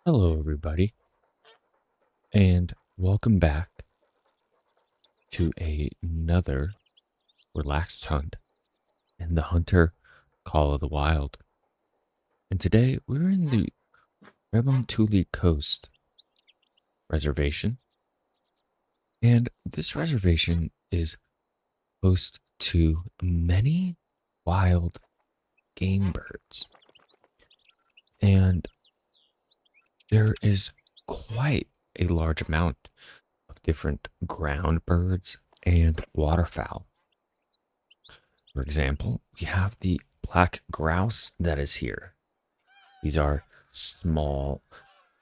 Hello, everybody, and welcome back to another relaxed hunt in the Hunter Call of the Wild. And today we're in the Remontuli Coast Reservation, and this reservation is host to many wild game birds, and there is quite a large amount of different ground birds and waterfowl. For example, we have the black grouse that is here. These are small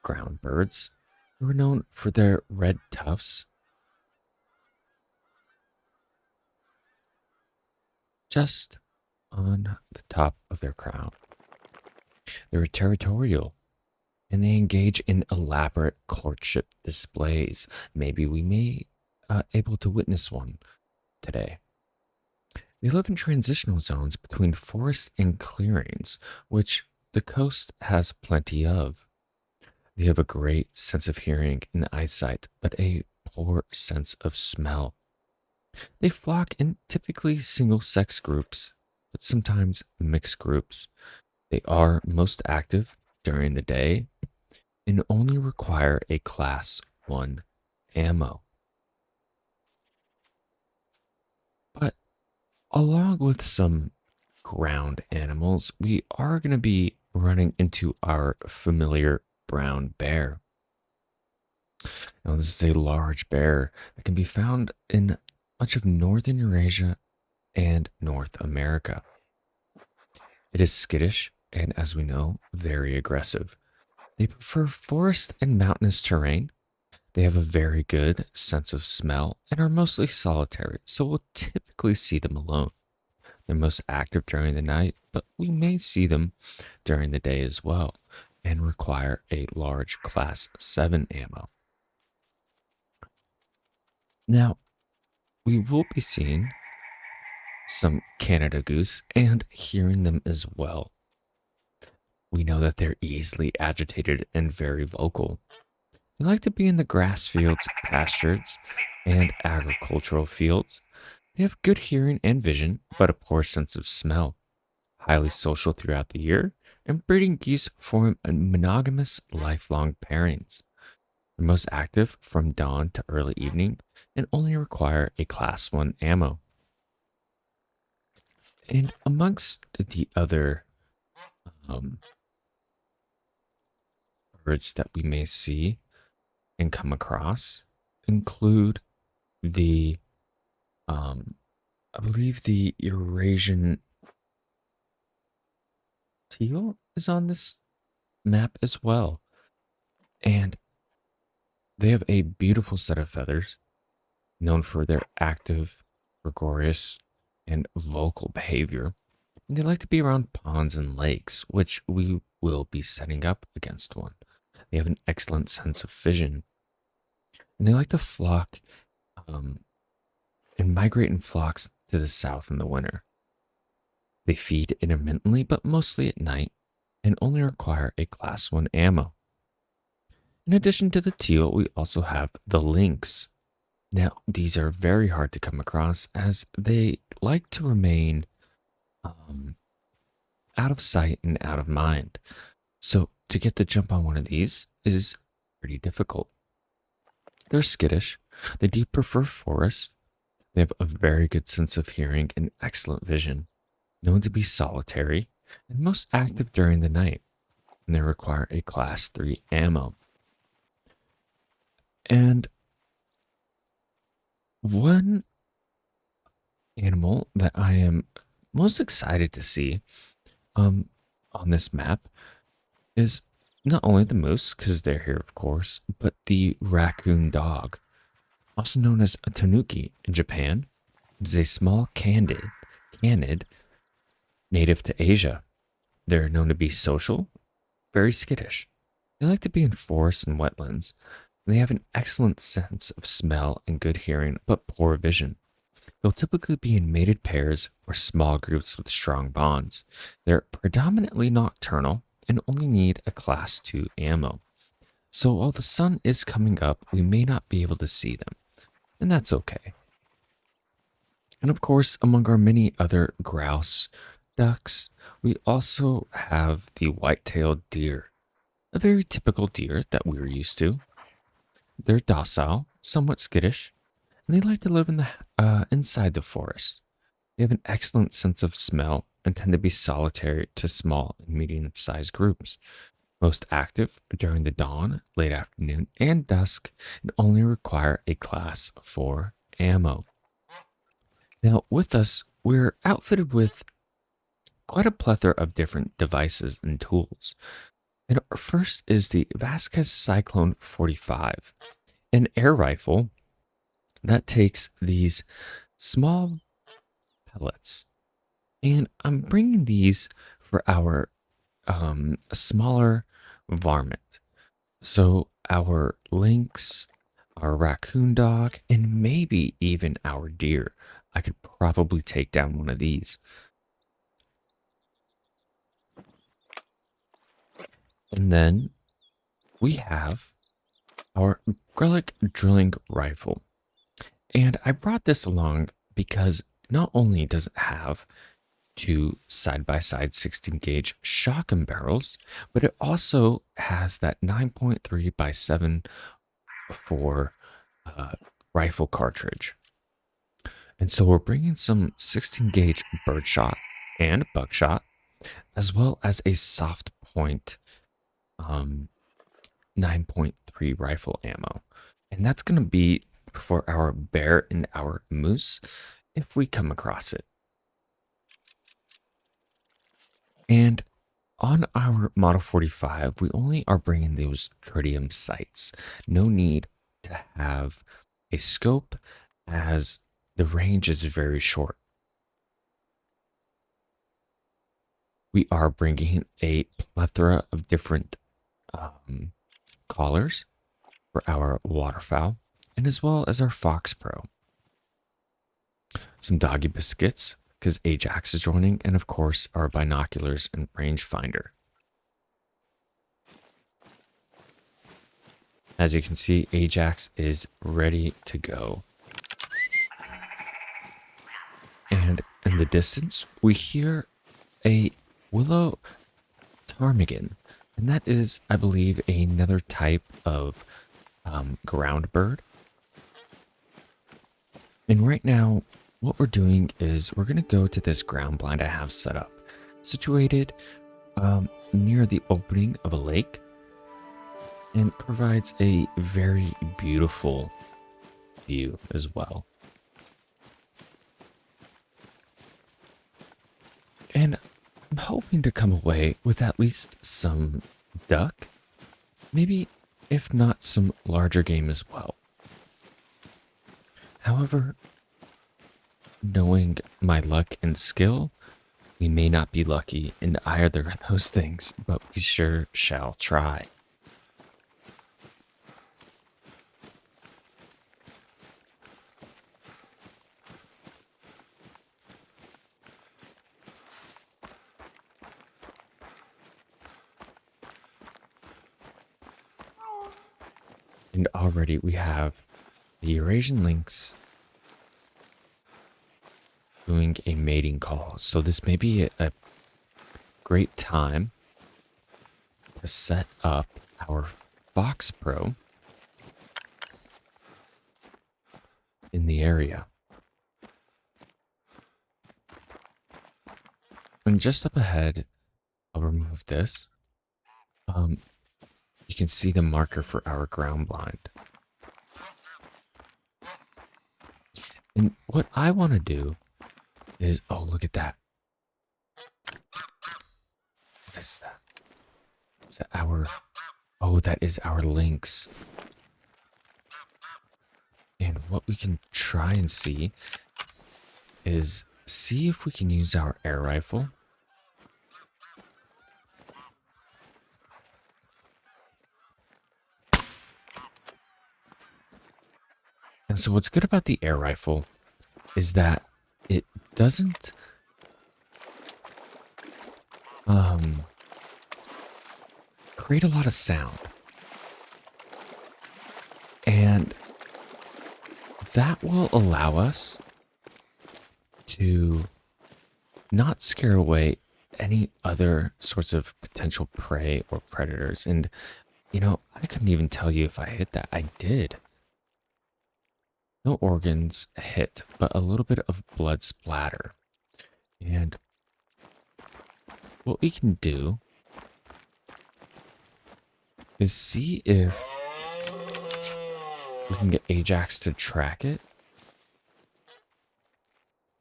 ground birds who are known for their red tufts just on the top of their crown. They're territorial and they engage in elaborate courtship displays. Maybe we may able to witness one today. They live in transitional zones between forests and clearings, which the coast has plenty of. They have a great sense of hearing and eyesight, but a poor sense of smell. They flock in typically single sex groups, but sometimes mixed groups. They are most active during the day and only require a class 1 ammo. But along with some ground animals, we are going to be running into our familiar brown bear. Now, this is a large bear that can be found in much of northern Eurasia and North America. It is skittish and, as we know, very aggressive. They prefer forest and mountainous terrain. They have a very good sense of smell and are mostly solitary, so we'll typically see them alone. They're most active during the night, but we may see them during the day as well and require a large Class 7 ammo. Now, we will be seeing some Canada goose and hearing them as well. We know that they're easily agitated and very vocal. They like to be in the grass fields, pastures, and agricultural fields. They have good hearing and vision, but a poor sense of smell. Highly social throughout the year, and breeding geese form monogamous lifelong pairings. They're most active from dawn to early evening and only require a Class 1 ammo. And amongst the other um, birds that we may see and come across include the, I believe the Eurasian teal is on this map as well. And they have a beautiful set of feathers, known for their active, gregarious, and vocal behavior. And they like to be around ponds and lakes, which we will be setting up against one. They have an excellent sense of vision, and they like to flock um, and migrate in flocks to the south in the winter. They feed intermittently, but mostly at night, and only require a Class 1 ammo. In addition to the teal, we also have the lynx. Now, these are very hard to come across as they like to remain um, out of sight and out of mind. So, to get the jump on one of these is pretty difficult. They're skittish. They do prefer forest. They have a very good sense of hearing and excellent vision, known to be solitary and most active during the night, and they require a Class 3 ammo. And one animal that I am most excited to see um, on this map is not only the moose, because they're here, of course, but the raccoon dog, also known as a tanuki in Japan. It is a small canid native to Asia. They're known to be social, very skittish. They like to be in forests and wetlands. They have an excellent sense of smell and good hearing, but poor vision. They'll typically be in mated pairs or small groups with strong bonds. They're predominantly nocturnal and only need a Class 2 ammo. So while the sun is coming up, we may not be able to see them, and that's okay. And of course, among our many other grouse ducks, we also have the white-tailed deer, a very typical deer that we're used to. They're docile, somewhat skittish, and they like to live in the inside the forest. They have an excellent sense of smell and tend to be solitary to small and medium-sized groups. Most active during the dawn, late afternoon, and dusk, and only require a class 4 ammo. Now, with us, we're outfitted with quite a plethora of different devices and tools. And our first is the Vasquez Cyclone 45, an air rifle that takes these small pellets. And I'm bringing these for our smaller varmint. So our lynx, our raccoon dog, and maybe even our deer. I could probably take down one of these. And then we have our acrylic drilling rifle. And I brought this along because not only does it have two side by side 16 gauge shotgun barrels, but it also has that 9.3 by 7 for rifle cartridge. And so we're bringing some 16 gauge birdshot and buckshot, as well as a soft point um, 9.3 rifle ammo. And that's going to be for our bear and our moose if we come across it. And on our Model 45, we only are bringing those tritium sights. No need to have a scope as the range is very short. We are bringing a plethora of different collars for our waterfowl, and as well as our Fox Pro. Some doggy biscuits, because Ajax is joining, and of course our binoculars and rangefinder. As you can see, Ajax is ready to go. And in the distance, we hear a willow ptarmigan, and that is, I believe, another type of ground bird. And right now, what we're doing is we're going to go to this ground blind I have set up, situated near the opening of a lake, and provides a very beautiful view as well. And I'm hoping to come away with at least some duck, maybe if not some larger game as well. However, knowing my luck and skill, we may not be lucky in either of those things, but we sure shall try. And already we have the Eurasian lynx doing a mating call. So this may be a great time to set up our Fox Pro in the area. And just up ahead, I'll remove this. You can see the marker for our ground blind. And what I want to do is, oh, look at that. What is that? Is that our, oh, that is our lynx. And what we can try and see is see if we can use our air rifle. And so what's good about the air rifle is that it doesn't create a lot of sound. And that will allow us to not scare away any other sorts of potential prey or predators. And, I couldn't even tell you if I hit that. I did. No organs hit, but a little bit of blood splatter. And what we can do is see if we can get Ajax to track it.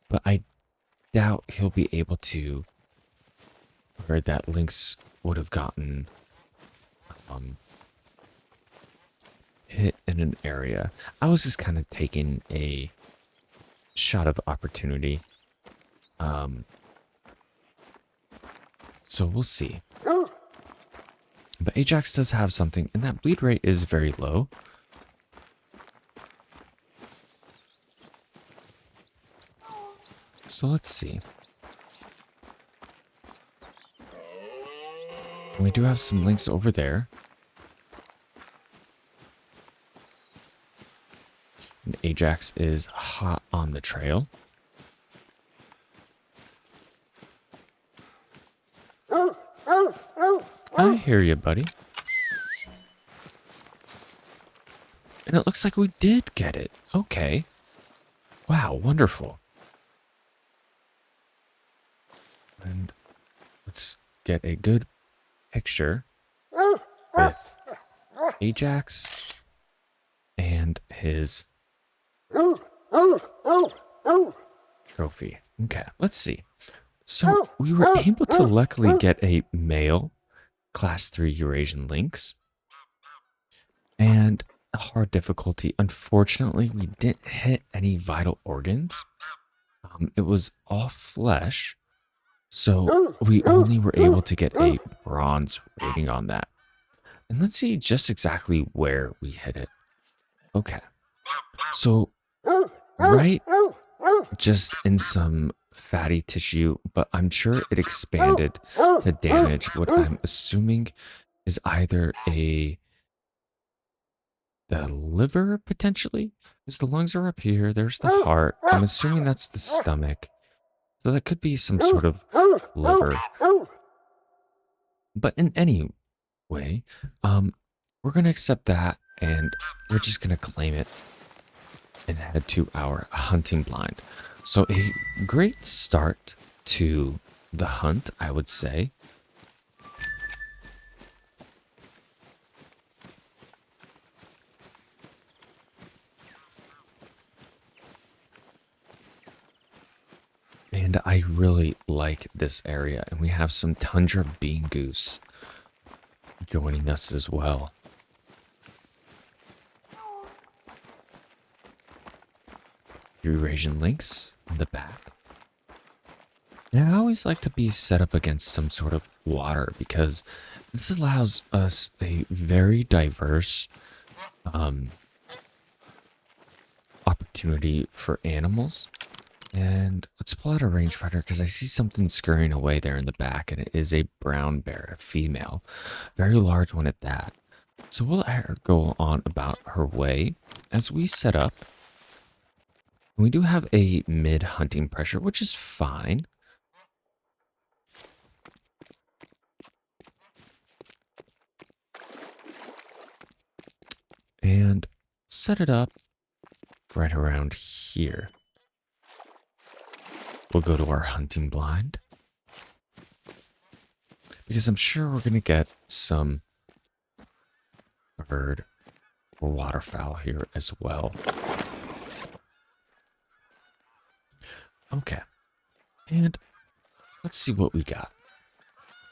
But I doubt he'll be able to, or that Lynx would have gotten hit in an area. I was just kind of taking a shot of opportunity. So we'll see. But Ajax does have something, and that bleed rate is very low. So let's see. We do have some Lynx over there. And Ajax is hot on the trail. I hear you, buddy. And it looks like we did get it. Okay. Wow, wonderful. And let's get a good picture with Ajax and his trophy. Okay, let's see. So we were able to luckily get a male Class 3 Eurasian Lynx. And a hard difficulty. Unfortunately, we didn't hit any vital organs. It was all flesh. So we only were able to get a bronze rating on that. And let's see just exactly where we hit it. Okay. So right just in some fatty tissue, but I'm sure it expanded to damage what I'm assuming is either the liver, potentially? Because the lungs are up here. There's the heart. I'm assuming that's the stomach. So that could be some sort of liver. But in any way, we're going to accept that, and we're just going to claim it and head to our hunting blind. So a great start to the hunt, I would say. And I really like this area. And we have some tundra bean goose joining us as well. Eurasian Lynx in the back. And I always like to be set up against some sort of water because this allows us a very diverse opportunity for animals. And let's pull out a rangefinder because I see something scurrying away there in the back, and it is a brown bear, a female, very large one at that. So we'll let her go on about her way as we set up. We do have a mid hunting pressure, which is fine. And set it up right around here. We'll go to our hunting blind. Because I'm sure we're going to get some bird or waterfowl here as well. Okay. And let's see what we got.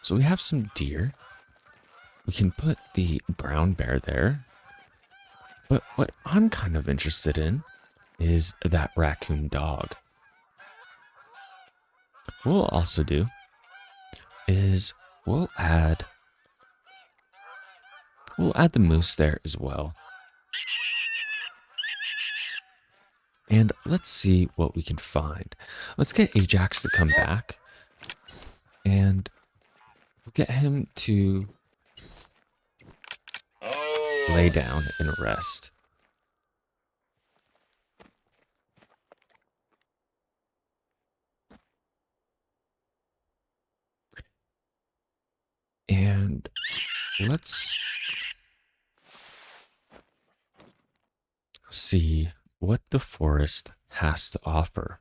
So we have some deer. We can put the brown bear there. But what I'm kind of interested in is that raccoon dog. What we'll also do is we'll add the moose there as well. And let's see what we can find. Let's get Ajax to come back. And we'll get him to lay down and rest. let's see what the forest has to offer.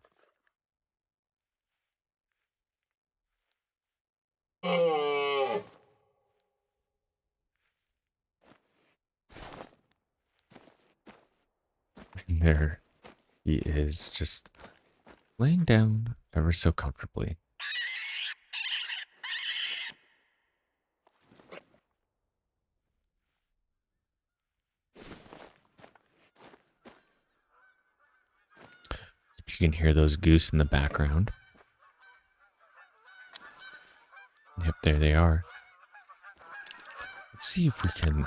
And there he is, just laying down ever so comfortably. If you can hear those goose in the background. Yep, there they are. Let's see if we can.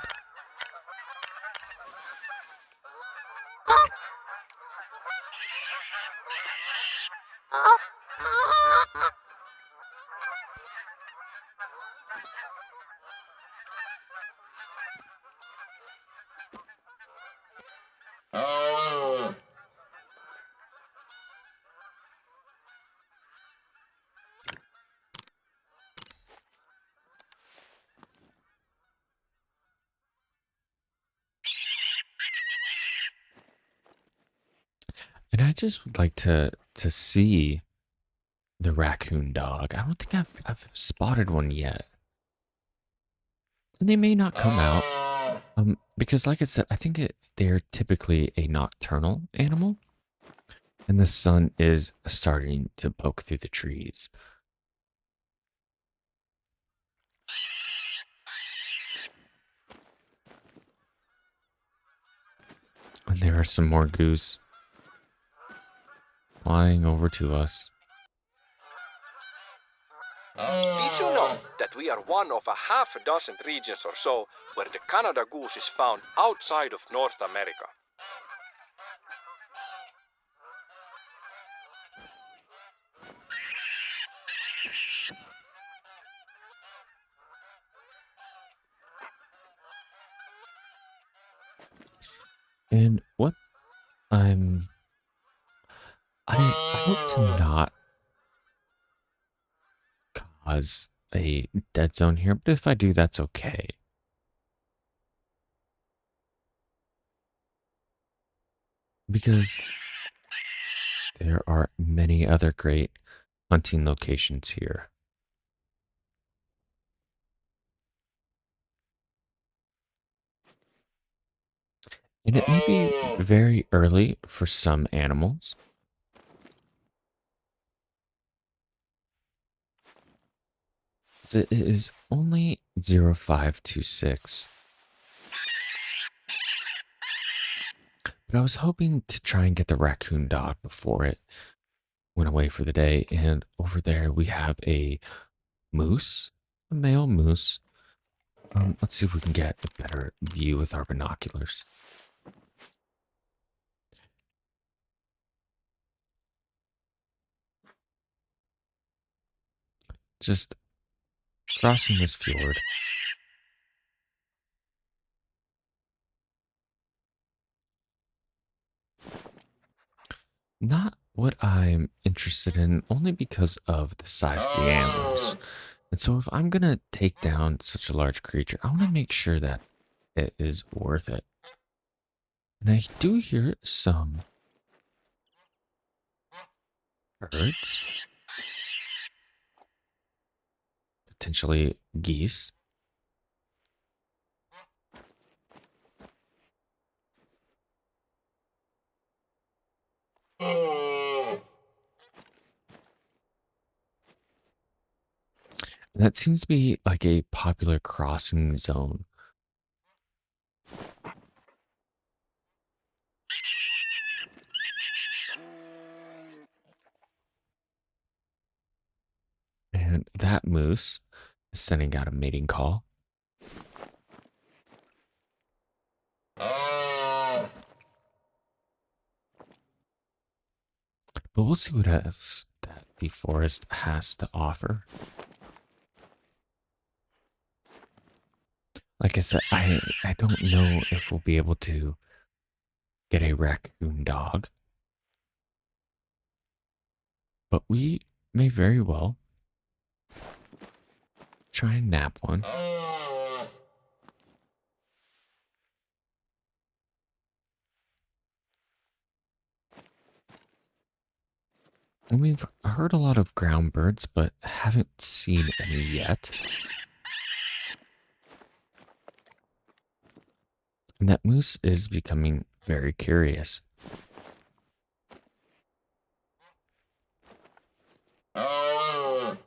And I just would like to see the raccoon dog. I don't think I've spotted one yet. And they may not come out. Because like I said, I think they're typically a nocturnal animal. And the sun is starting to poke through the trees. And there are some more goose flying over to us. Did you know that we are one of a half a dozen regions or so where the Canada goose is found outside of North America? And what I'm I hope to not cause a dead zone here, but if I do, that's okay. Because there are many other great hunting locations here. And it may be very early for some animals. As it is only 0526. But I was hoping to try and get the raccoon dog before it went away for the day. And over there we have a moose, a male moose. Let's see if we can get a better view with our binoculars. Just crossing this fjord. Not what I'm interested in, only because of the size of the animals. And so if I'm going to take down such a large creature, I want to make sure that it is worth it. And I do hear some birds, potentially geese. And that seems to be like a popular crossing zone. And that moose is sending out a mating call. But we'll see what else that the forest has to offer. Like I said, I don't know if we'll be able to get a raccoon dog, but we may very well try and nab one. And we've heard a lot of ground birds, but haven't seen any yet. And that moose is becoming very curious. Let's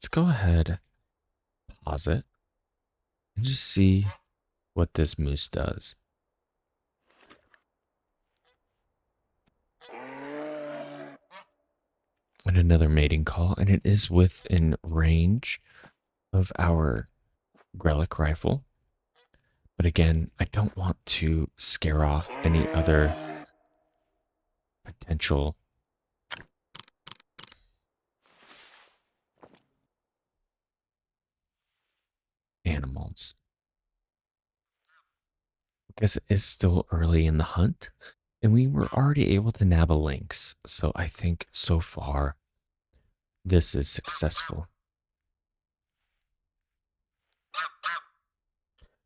go ahead, pause it, and just see what this moose does. And another mating call, and it is within range of our Grelic rifle. But again, I don't want to scare off any other potential animals. Because it is still early in the hunt, and we were already able to nab a lynx. So I think so far this is successful.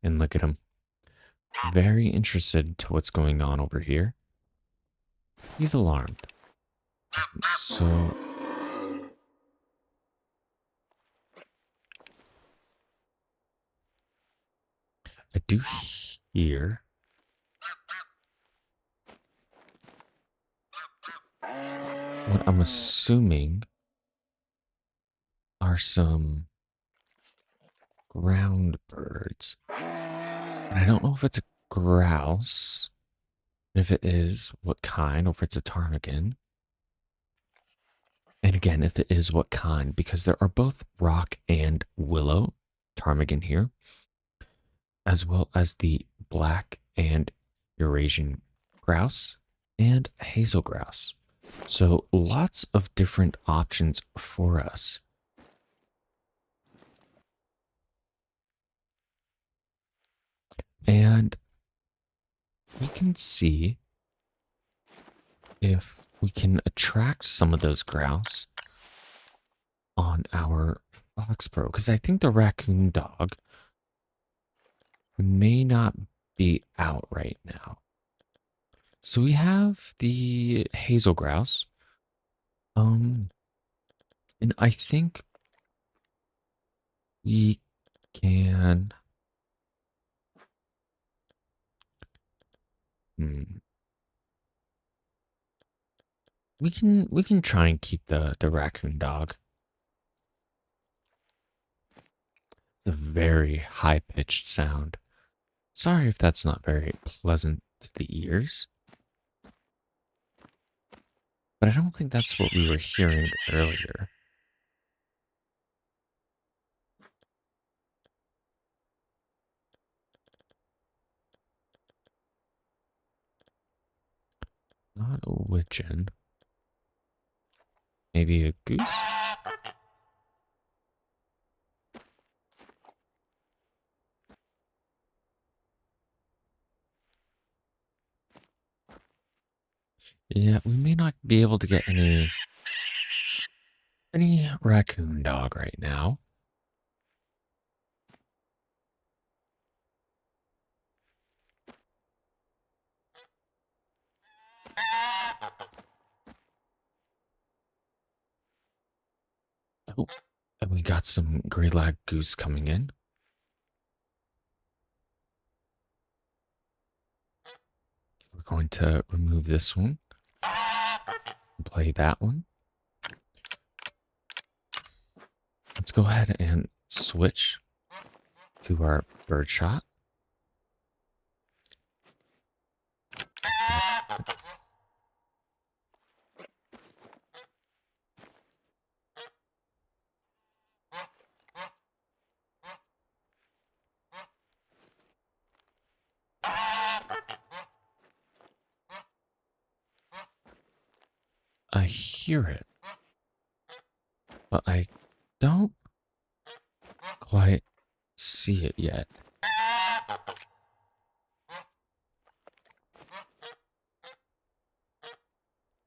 And look at him. Very interested to what's going on over here. He's alarmed. So I do hear what I'm assuming are some ground birds. And I don't know if it's a grouse. If it is, what kind, or if it's a ptarmigan. And again, if it is, what kind, because there are both rock and willow ptarmigan here, as well as the black and Eurasian grouse and hazel grouse. So lots of different options for us. And we can see if we can attract some of those grouse on our fox pro, because I think the raccoon dog may not be out right now. So we have the hazel grouse. And I think we can we can try and keep the raccoon dog. It's a very high-pitched sound. Sorry if that's not very pleasant to the ears. But I don't think that's what we were hearing earlier. Not a widgeon. Maybe a goose? Yeah, we may not be able to get any raccoon dog right now. Oh, and we got some gray lag goose coming in. We're going to remove this one. Play that one. Let's go ahead and switch to our bird shot. I hear it, but I don't quite see it yet.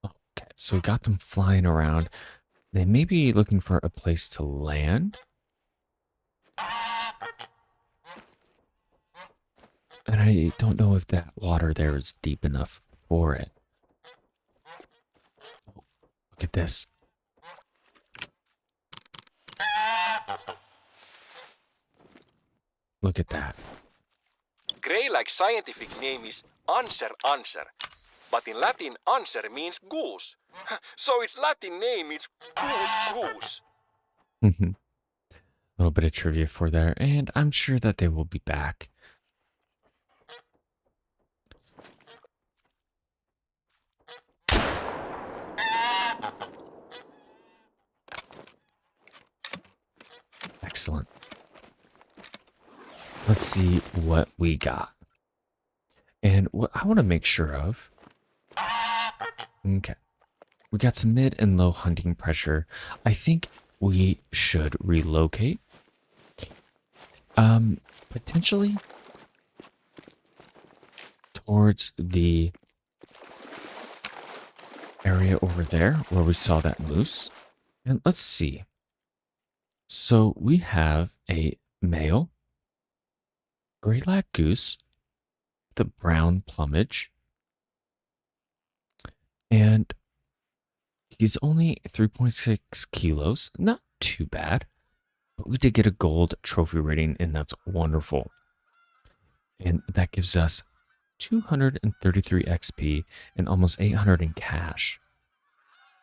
Okay, so we got them flying around. They may be looking for a place to land. And I don't know if that water there is deep enough for it. Look at this. Look at that. Grey-like scientific name is anser, but in Latin anser means goose. So its Latin name is goose. A little bit of trivia for there, and I'm sure that they will be back. Excellent. Let's see what we got. And what I want to make sure of. Okay. We got some mid and low hunting pressure. I think we should relocate. Potentially towards the area over there where we saw that moose. And let's see. So we have a male gray-lag goose, the brown plumage, and he's only 3.6 kilos. Not too bad, but we did get a gold trophy rating, and that's wonderful. And that gives us 233 XP and almost 800 in cash.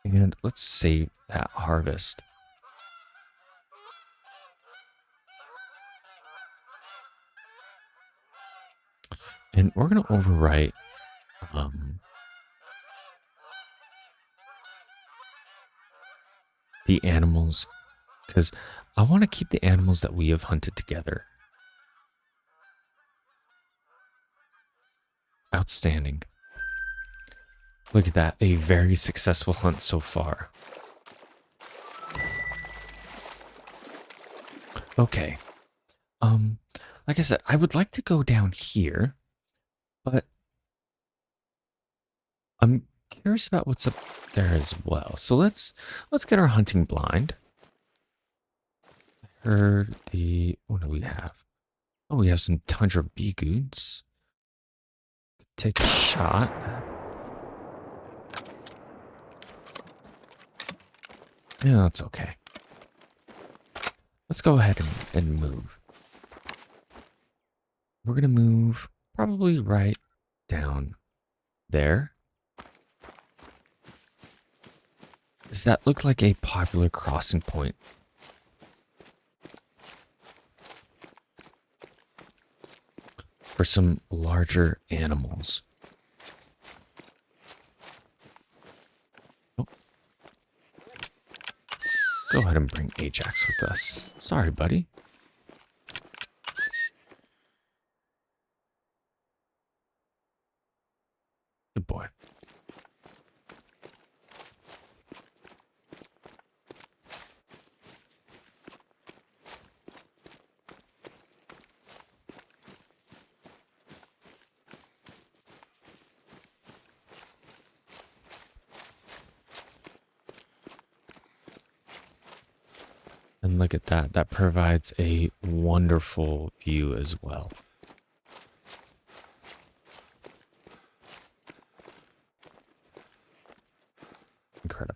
And let's save that harvest. And we're going to overwrite the animals, because I want to keep the animals that we have hunted together. Outstanding. Look at that. A very successful hunt so far. Okay. Like I said, I would like to go down here, but I'm curious about what's up there as well. So let's get our hunting blind. I heard what do we have? Oh, we have some tundra beagoots. Take a shot. Yeah, that's okay. Let's go ahead and move. We're going to move probably right down there. Does that look like a popular crossing point? For some larger animals. Oh. Let's go ahead and bring Ajax with us. Sorry, buddy. Good boy. And look at that. That provides a wonderful view as well. Incredible.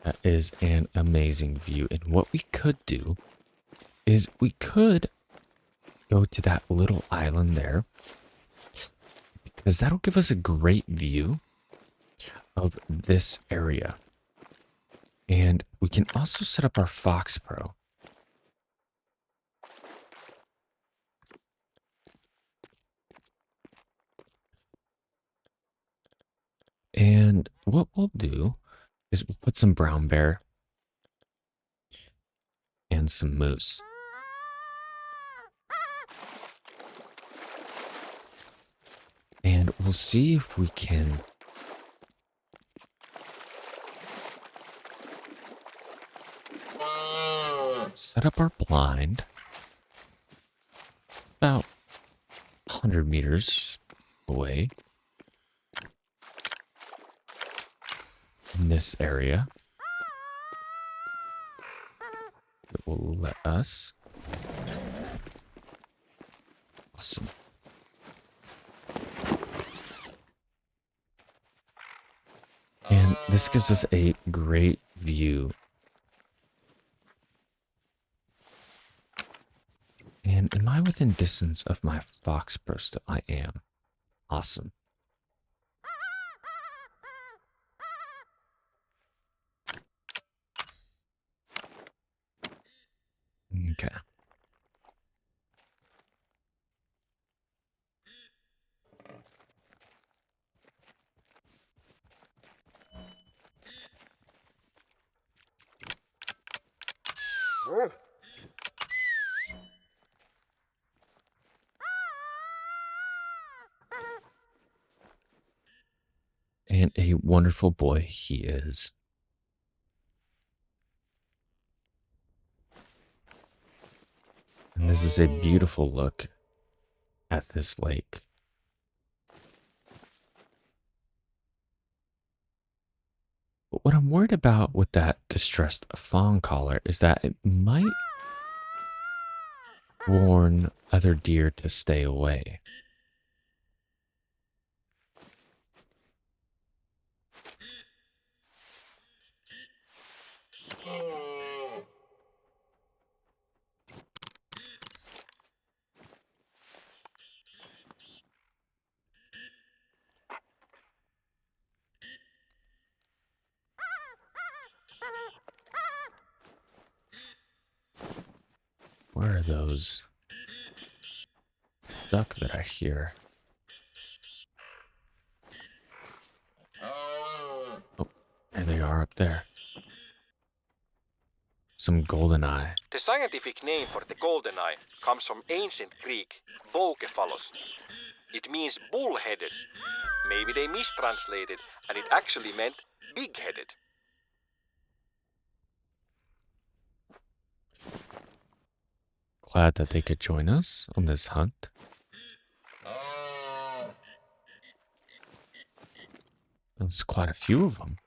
That is an amazing view. And what we could do is we could go to that little island there, because that'll give us a great view of this area. And we can also set up our Fox Pro. And what we'll do is we'll put some brown bear and some moose. And we'll see if we can set up our blind about 100 meters away in this area. will let us. Awesome. And this gives us a great view. And am I within distance of my fox post? I am. Awesome. Okay. And a wonderful boy he is. And this is a beautiful look at this lake. But what I'm worried about with that distressed fawn collar is that it might warn other deer to stay away. Where are those duck that I hear? Oh, there they are up there. Some goldeneye. The scientific name for the goldeneye comes from ancient Greek "boucephalos." It means bull-headed. Maybe they mistranslated and it actually meant big-headed. Glad that they could join us on this hunt. There's quite a few of them.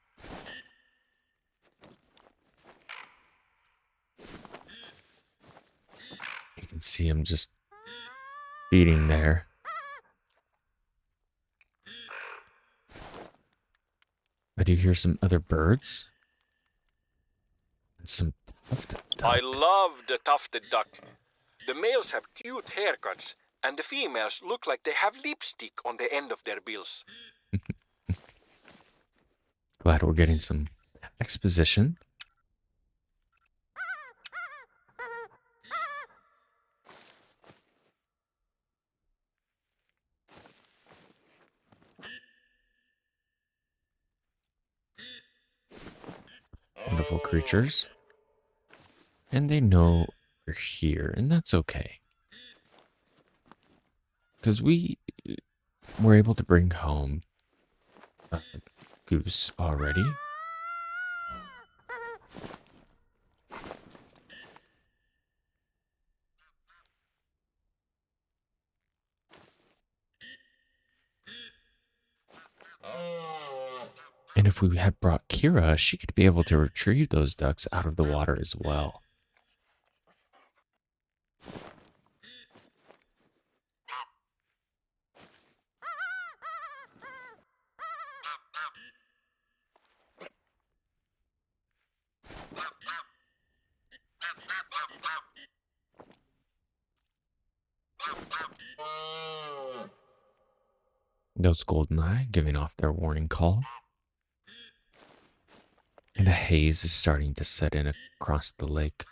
You can see them just feeding there. I do hear some other birds. And some tufted I duck. love the tufted duck. The males have cute haircuts and the females look like they have lipstick on the end of their bills. Glad we're getting some exposition. Wonderful creatures. And they know we're here, and that's okay. Because we were able to bring home a goose already. And if we had brought Kira, she could be able to retrieve those ducks out of the water as well. Those goldeneye giving off their warning call. And a haze is starting to set in across the lake.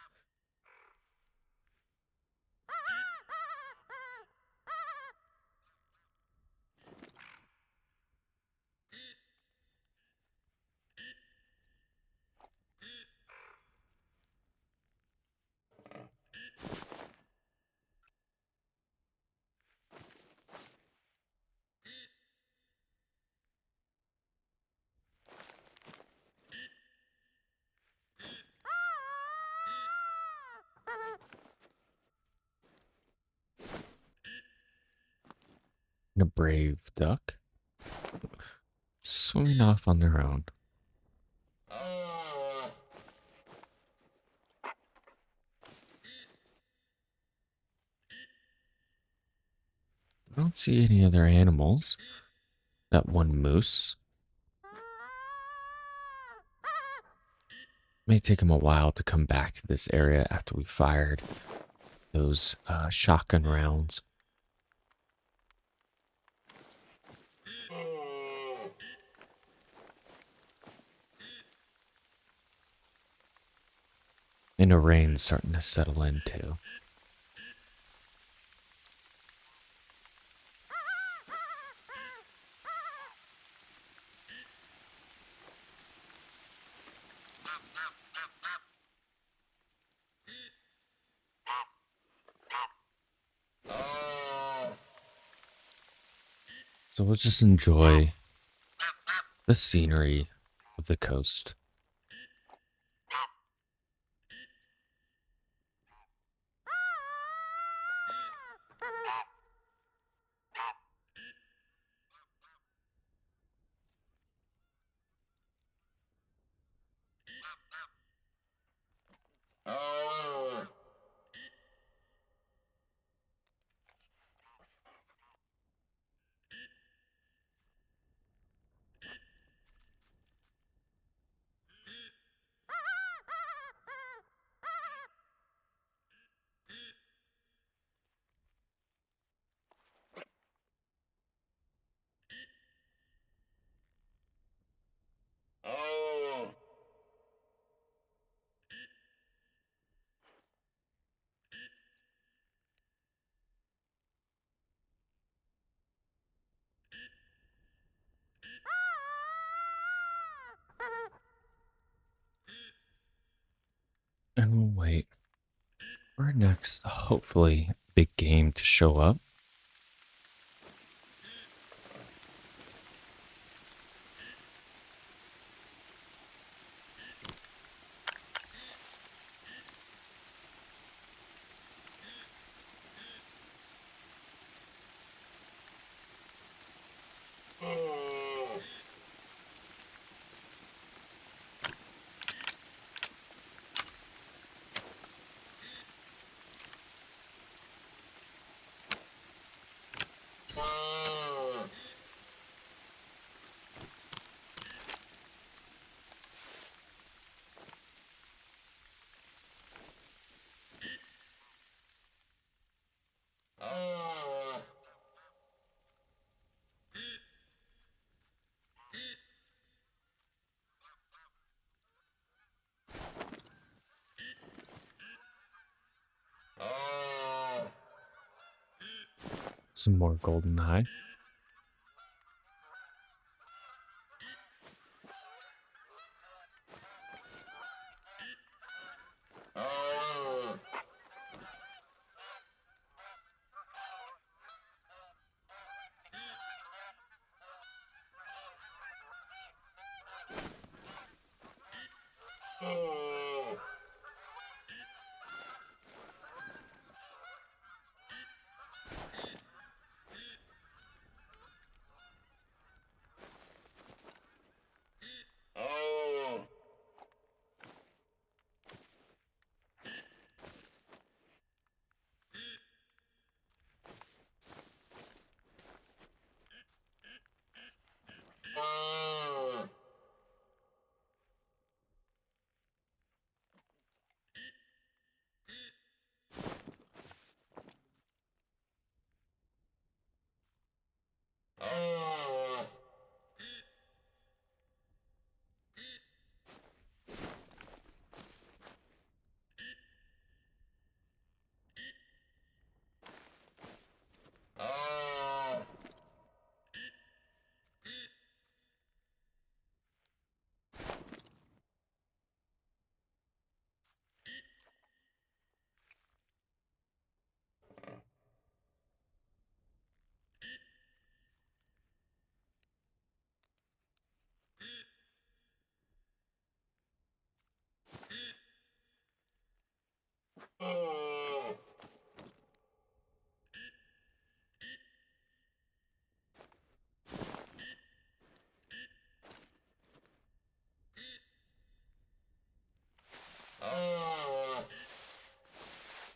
And a brave duck swimming off on their own. I don't see any other animals. That one moose. May take him a while to come back to this area after we fired those shotgun rounds. And the rain's starting to settle in too. So we'll just enjoy the scenery of the coast. And we'll wait for our next, hopefully, big game to show up. Some more golden eye.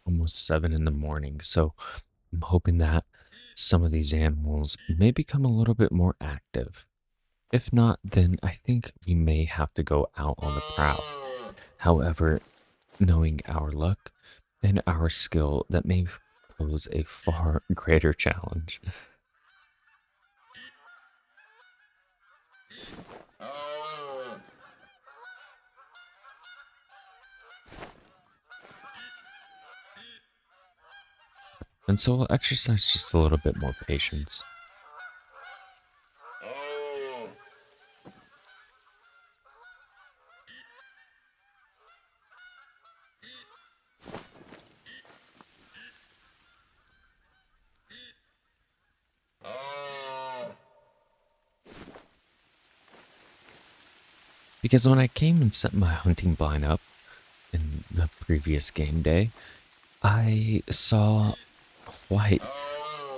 Almost 7 in the morning. So I'm hoping that some of these animals may become a little bit more active. If not, then I think we may have to go out on the prowl. However, knowing our luck and our skill, that may pose a far greater challenge. And so I'll exercise just a little bit more patience. Because when I came and set my hunting blind up in the previous game day, I saw quite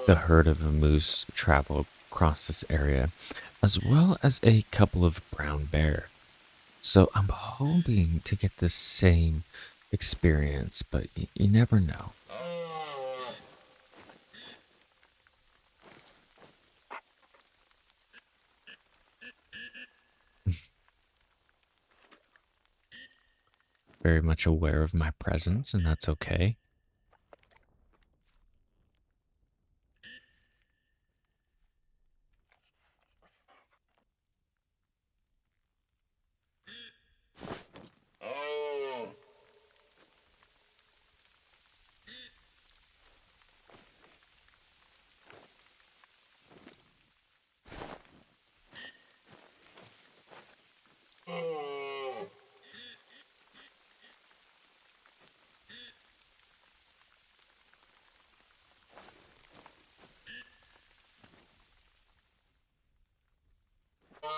the herd of a moose travel across this area, as well as a couple of brown bear. So I'm hoping to get the same experience, but you never know. Very much aware of my presence, and that's okay.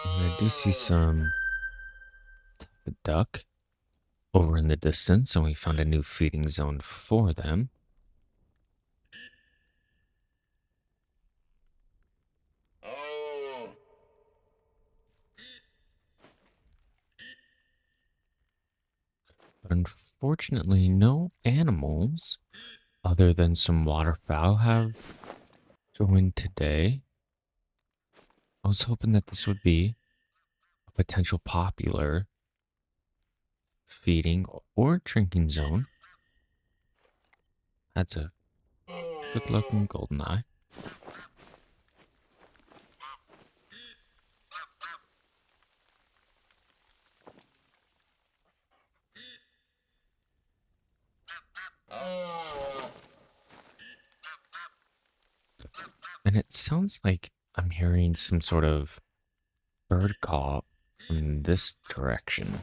And I do see some duck over in the distance, and we found a new feeding zone for them. But unfortunately, no animals other than some waterfowl have joined today. I was hoping that this would be a potential popular feeding or drinking zone. That's a good looking goldeneye. And it sounds like I'm hearing some sort of bird call from this direction.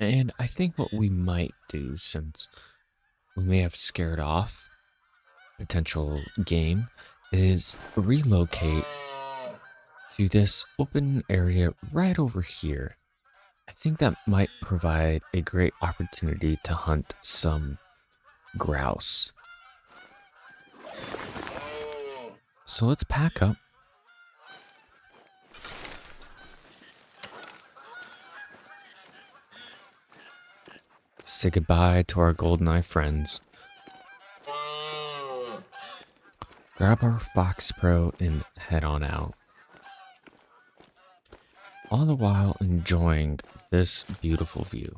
And I think what we might do, since we may have scared off potential game, is relocate to this open area right over here. I think that might provide a great opportunity to hunt some grouse. So let's pack up. Say goodbye to our goldeneye friends. Grab our Fox Pro and head on out. All the while enjoying this beautiful view.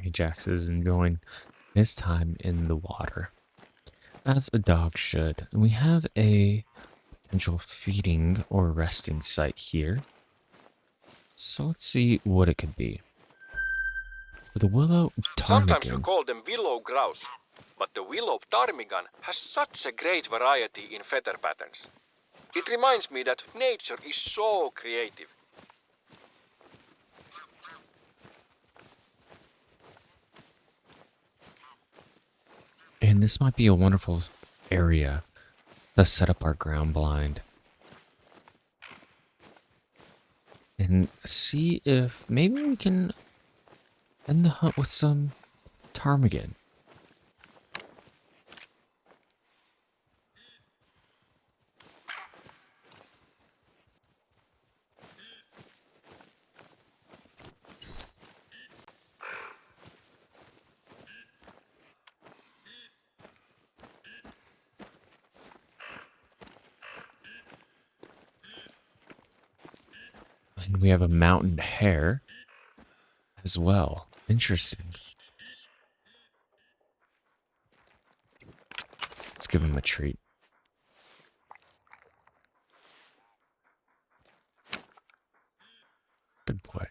Ajax is enjoying his time in the water, as a dog should. And we have a potential feeding or resting site here. So let's see what it could be. For the willow Sometimes we ptarmigan. call them willow grouse, but the willow ptarmigan has such a great variety in feather patterns. It reminds me that nature is so creative. And this might be a wonderful area to set up our ground blind. And see if maybe we can end the hunt with some ptarmigan. And we have a mountain hare as well. Interesting. Let's give him a treat. Good boy.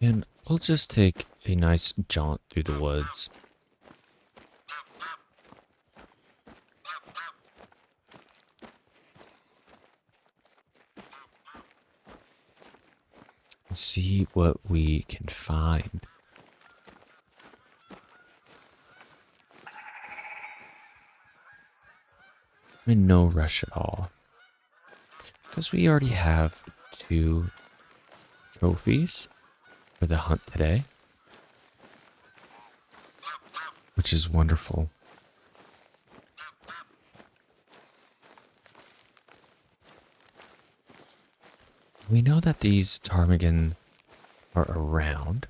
And we'll just take a nice jaunt through the woods. See what we can find. I'm in no rush at all, because we already have 2 trophies for the hunt today, which is wonderful. We know that these ptarmigan are around.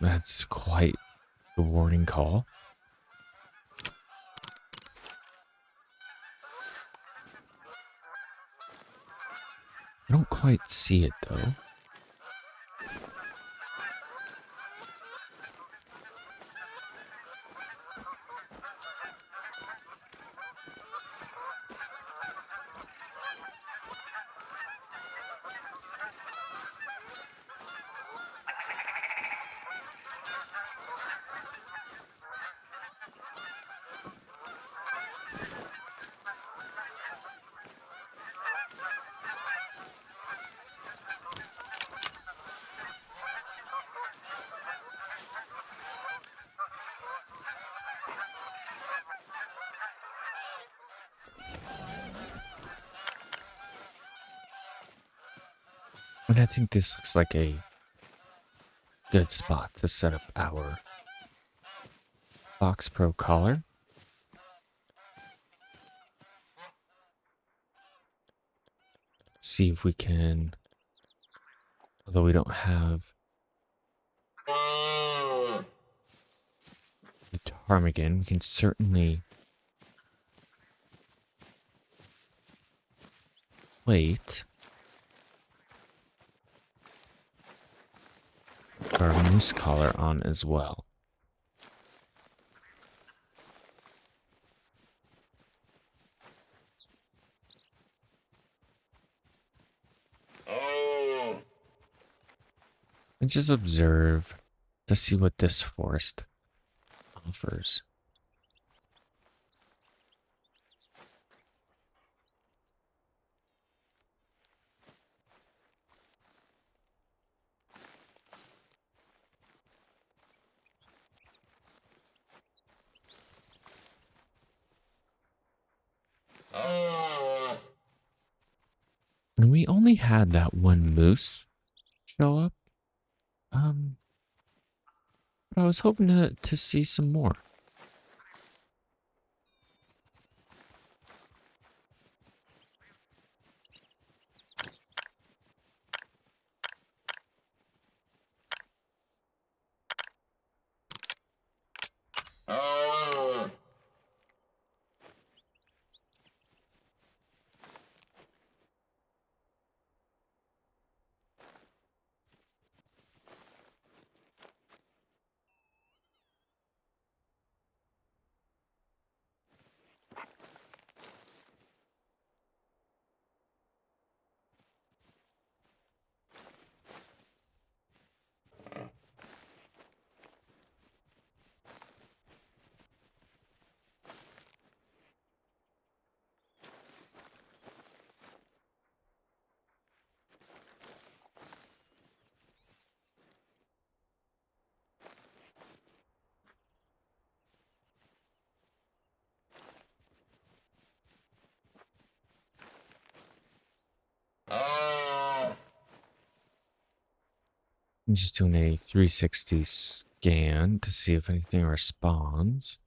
That's quite the warning call. I don't quite see it though. And I think this looks like a good spot to set up our Fox Pro collar. See if we can, although we don't have the ptarmigan, we can certainly wait. Our moose collar on as well. And just observe to see what this forest offers. And we only had that one moose show up. But I was hoping to see some more. I'm just doing a 360 scan to see if anything responds.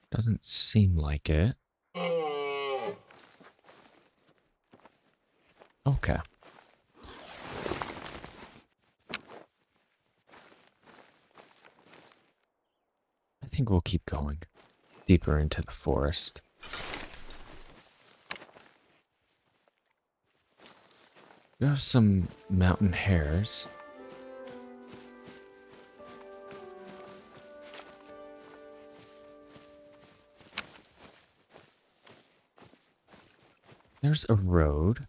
Doesn't seem like it. Okay. I think we'll keep going deeper into the forest. We have some mountain hares. There's a road.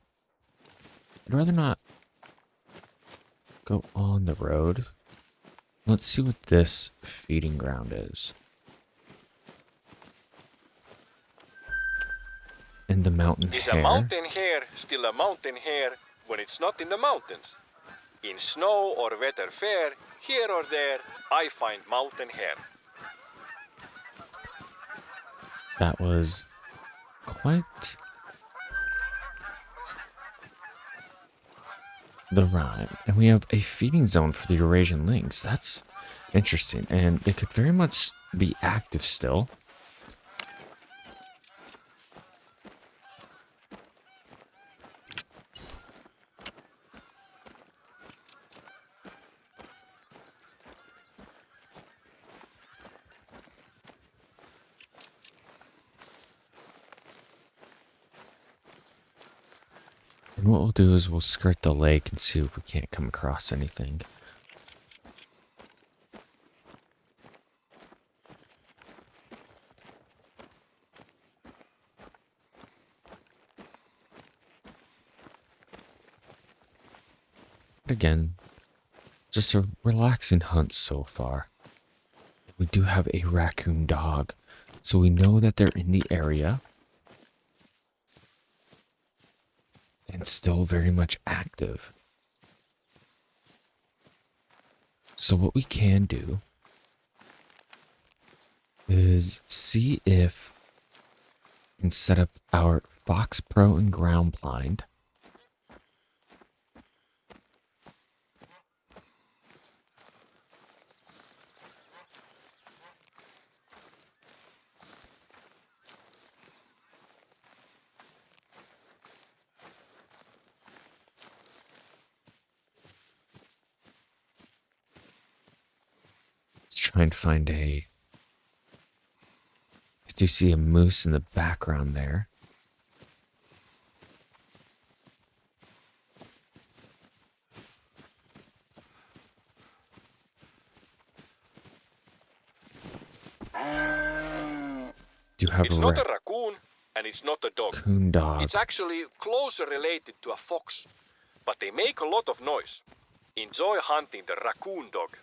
I'd rather not go on the road. Let's see what this feeding ground is. And the mountain Is hare. a mountain hare still a mountain hare when it's not in the mountains? In snow or weather fair, here or there, I find mountain hare. That was quite the rhyme. And we have a feeding zone for the Eurasian lynx. That's interesting. And they could very much be active still. And what we'll do is we'll skirt the lake and see if we can't come across anything. But again, just a relaxing hunt so far. We do have a raccoon dog, so we know that they're in the area. And still very much active. So what we can do is see if we can set up our Fox Pro and ground blind. Let's try and find a... Do you see a moose in the background there? Do you have It's a not a raccoon and it's not a dog. raccoon dog? It's actually closer related to a fox, but they make a lot of noise. Enjoy hunting the raccoon dog.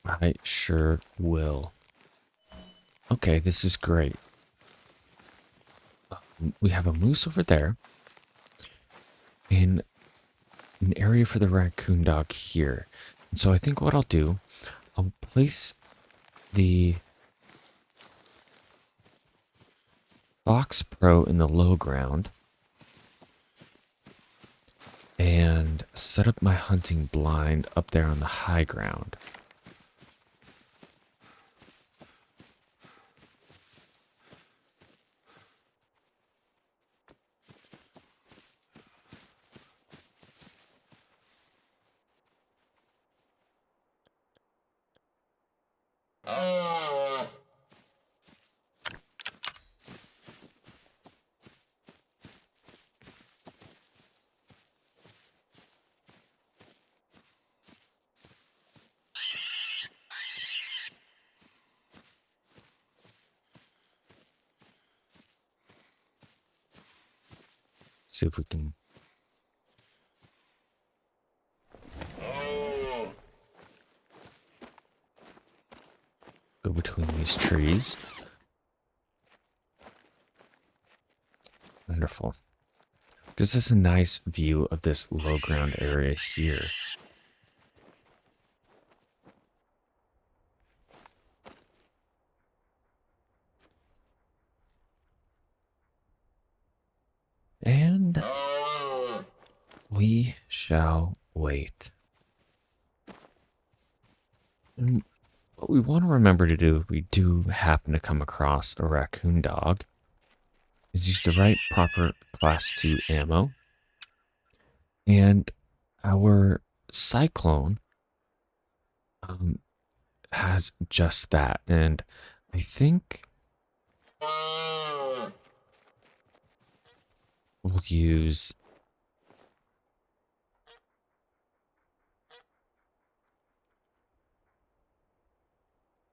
I sure will. Okay, this is great. We have a moose over there. And an area for the raccoon dog here. And so I think what I'll do, I'll place the Fox Pro in the low ground and set up my hunting blind up there on the high ground. See if we can go between these trees. Wonderful. Gives us a nice view of this low ground area here. shall wait. And what we want to remember to do if we do happen to come across a raccoon dog is use the right proper class 2 ammo. And our cyclone um, has just that. And I think we'll use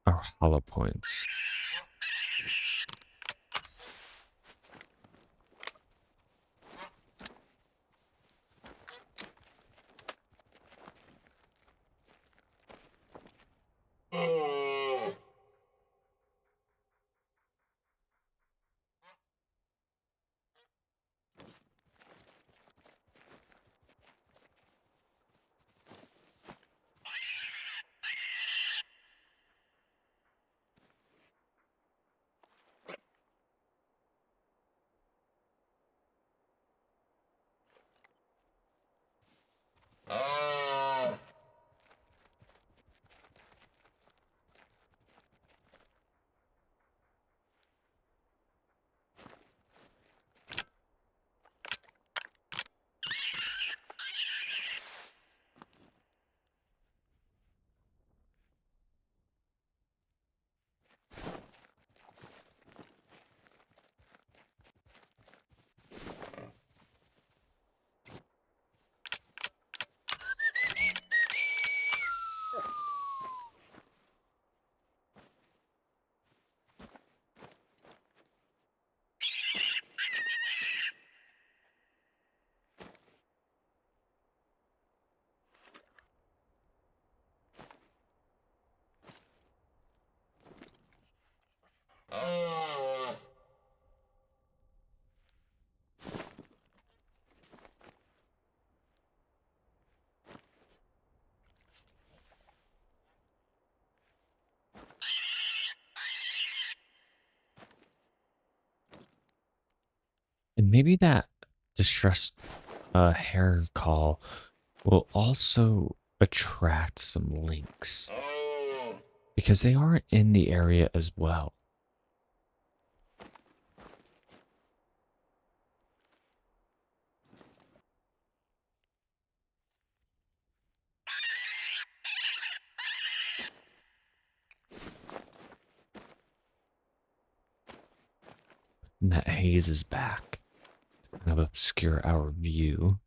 our hollow points. And maybe that distress hair call will also attract some lynx because they are in the area as well. And that haze is back, kind of obscure our view.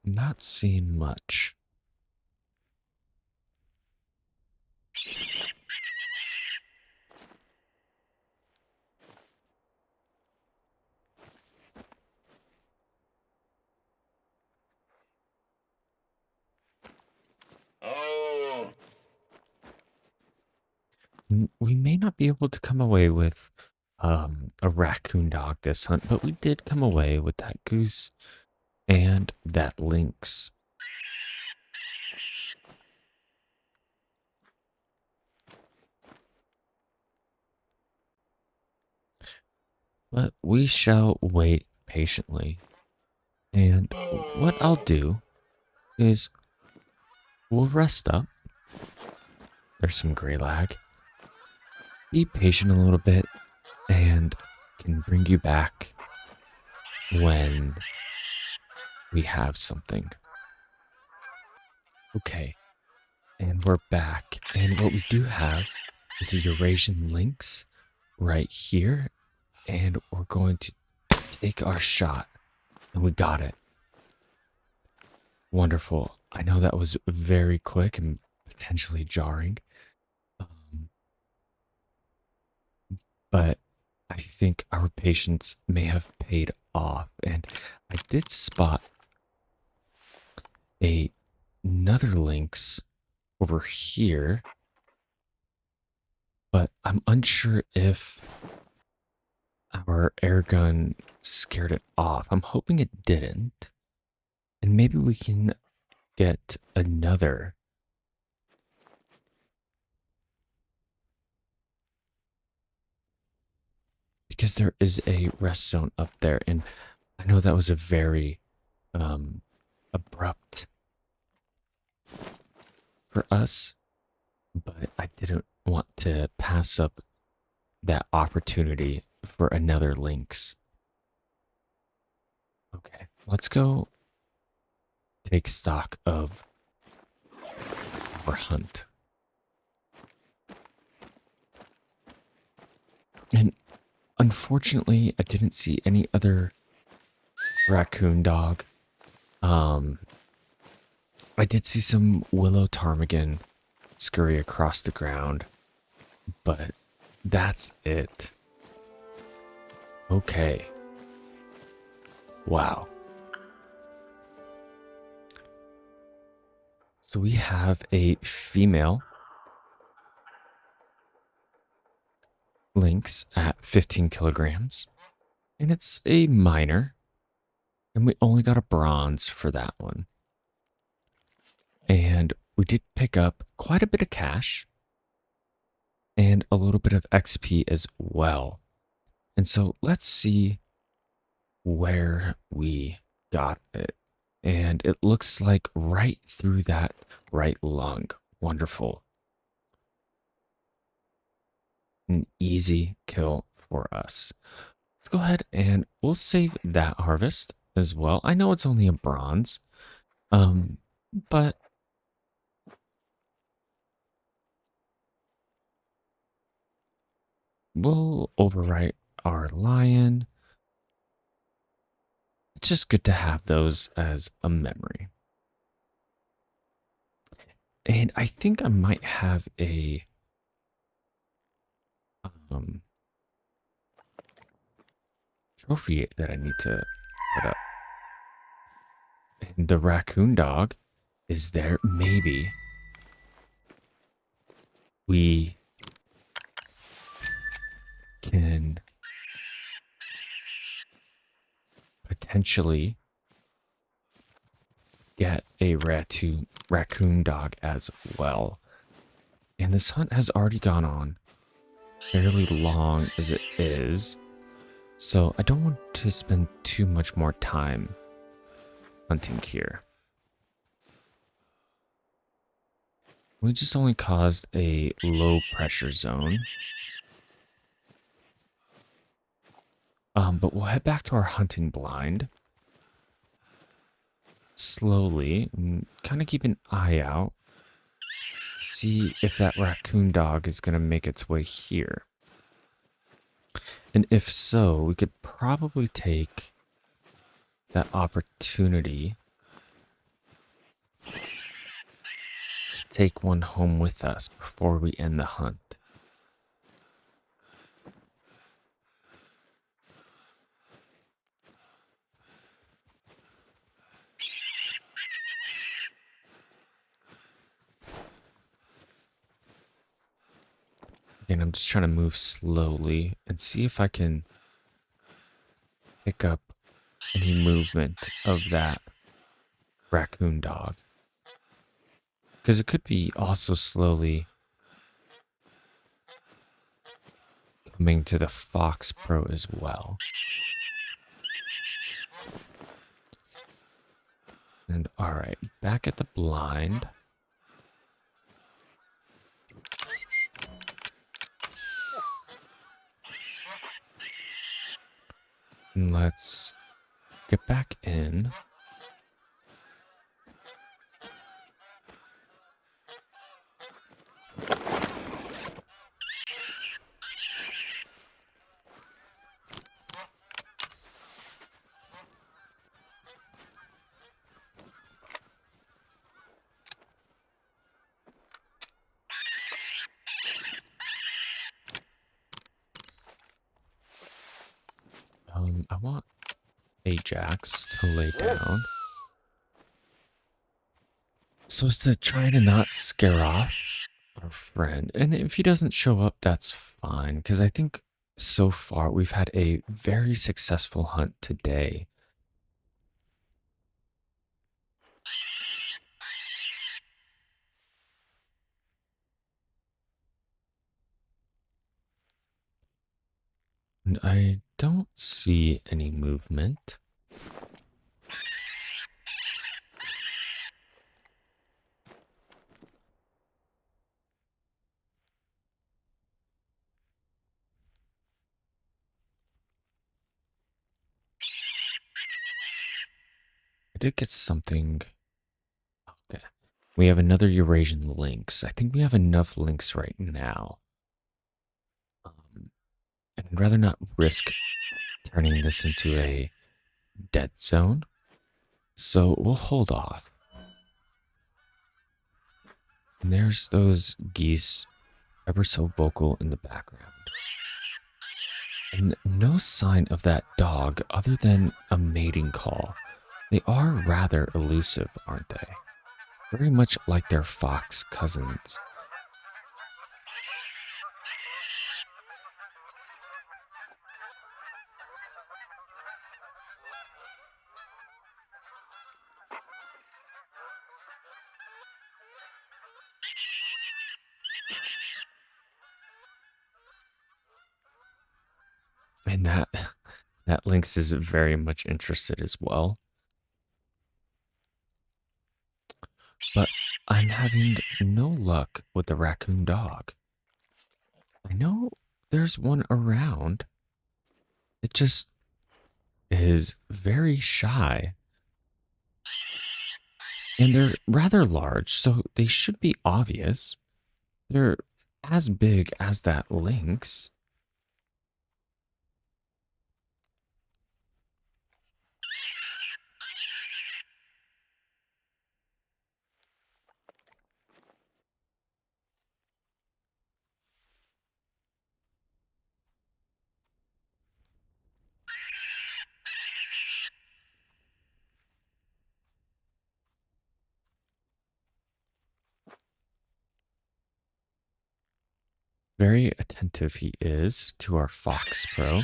Not seeing much. We may not be able to come away with a raccoon dog this hunt, but we did come away with that goose and that lynx. But we shall wait patiently. And what I'll do is we'll rest up. There's some gray lag. Be patient a little bit and can bring you back when we have something. Okay, and we're back. And what we do have is a Eurasian lynx right here. And we're going to take our shot. And we got it. Wonderful. I know that was very quick and potentially jarring. But I think our patience may have paid off. And I did spot a another lynx over here, but I'm unsure if our air gun scared it off. I'm hoping it didn't. And maybe we can get another. Because there is a rest zone up there. And I know that was a very um, abrupt for us, but I didn't want to pass up that opportunity for another lynx. Okay, let's go take stock of our hunt. And unfortunately, I didn't see any other raccoon dog. Um, I did see some willow ptarmigan scurry across the ground, but that's it. Okay. Wow. So we have a female lynx at 15 kilograms, and it's a minor, and we only got a bronze for that one. And we did pick up quite a bit of cash and a little bit of XP as well. And so let's see where we got it. And it looks like right through that right lung. Wonderful. An easy kill for us. Let's go ahead and we'll save that harvest as well. I know it's only a bronze, but we'll overwrite our lion. It's just good to have those as a memory. And I think I might have a um, trophy that I need to put up. And the raccoon dog is there. Maybe we can potentially get a raccoon dog as well. And this hunt has already gone on fairly long as it is. So I don't want to spend too much more time hunting here. We just only caused a low pressure zone. But we'll head back to our hunting blind. Slowly, and kind of keep an eye out. See if that raccoon dog is going to make its way here. And if so, we could probably take that opportunity to take one home with us before we end the hunt. Again, I'm just trying to move slowly and see if I can pick up any movement of that raccoon dog. Because it could be also slowly coming to the Fox Pro as well. And alright, back at the blind. And let's get back in. Ajax to lay down so as to try to not scare off our friend. And if he doesn't show up, that's fine, because I think so far we've had a very successful hunt today. And I don't see any movement. I did get something. Okay. We have another Eurasian lynx. I think we have enough lynx right now. And I'd rather not risk turning this into a dead zone. So we'll hold off. And there's those geese ever so vocal in the background. And no sign of that dog other than a mating call. They are rather elusive, aren't they? Very much like their fox cousins. And that lynx is very much interested as well. But I'm having no luck with the raccoon dog. I know there's one around. It just is very shy. And they're rather large, so they should be obvious. They're as big as that lynx. Very attentive he is to our fox pro.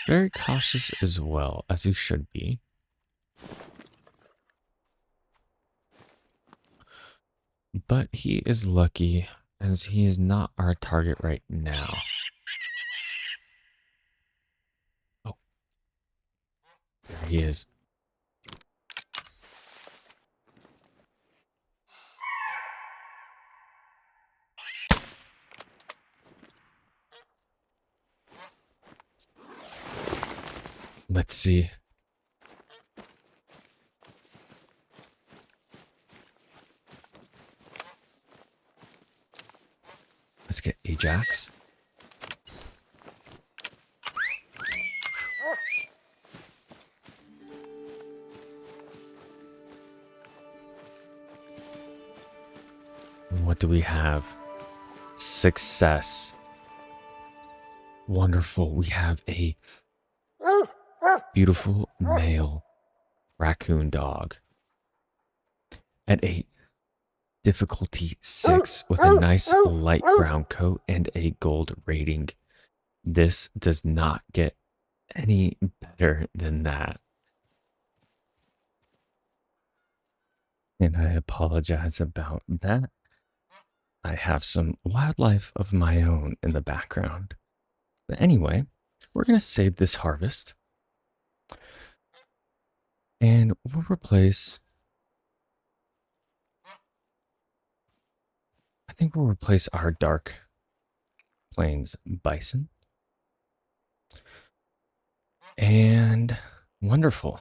Very cautious as well, as he should be. But he is lucky, as he is not our target right now. Oh, there he is. Let's see. Let's get Ajax. What do we have? Success. Wonderful. We have a beautiful male raccoon dog at a difficulty 6 with a nice light brown coat and a gold rating. This does not get any better than that. And I apologize about that. I have some wildlife of my own in the background. But anyway, we're going to save this harvest. And we'll replace... I think we'll replace our dark plains bison. And wonderful.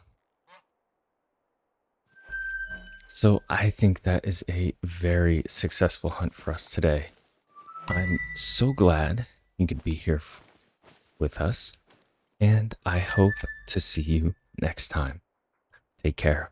So I think that is a very successful hunt for us today. I'm so glad you could be here with us, and I hope to see you next time. Take care.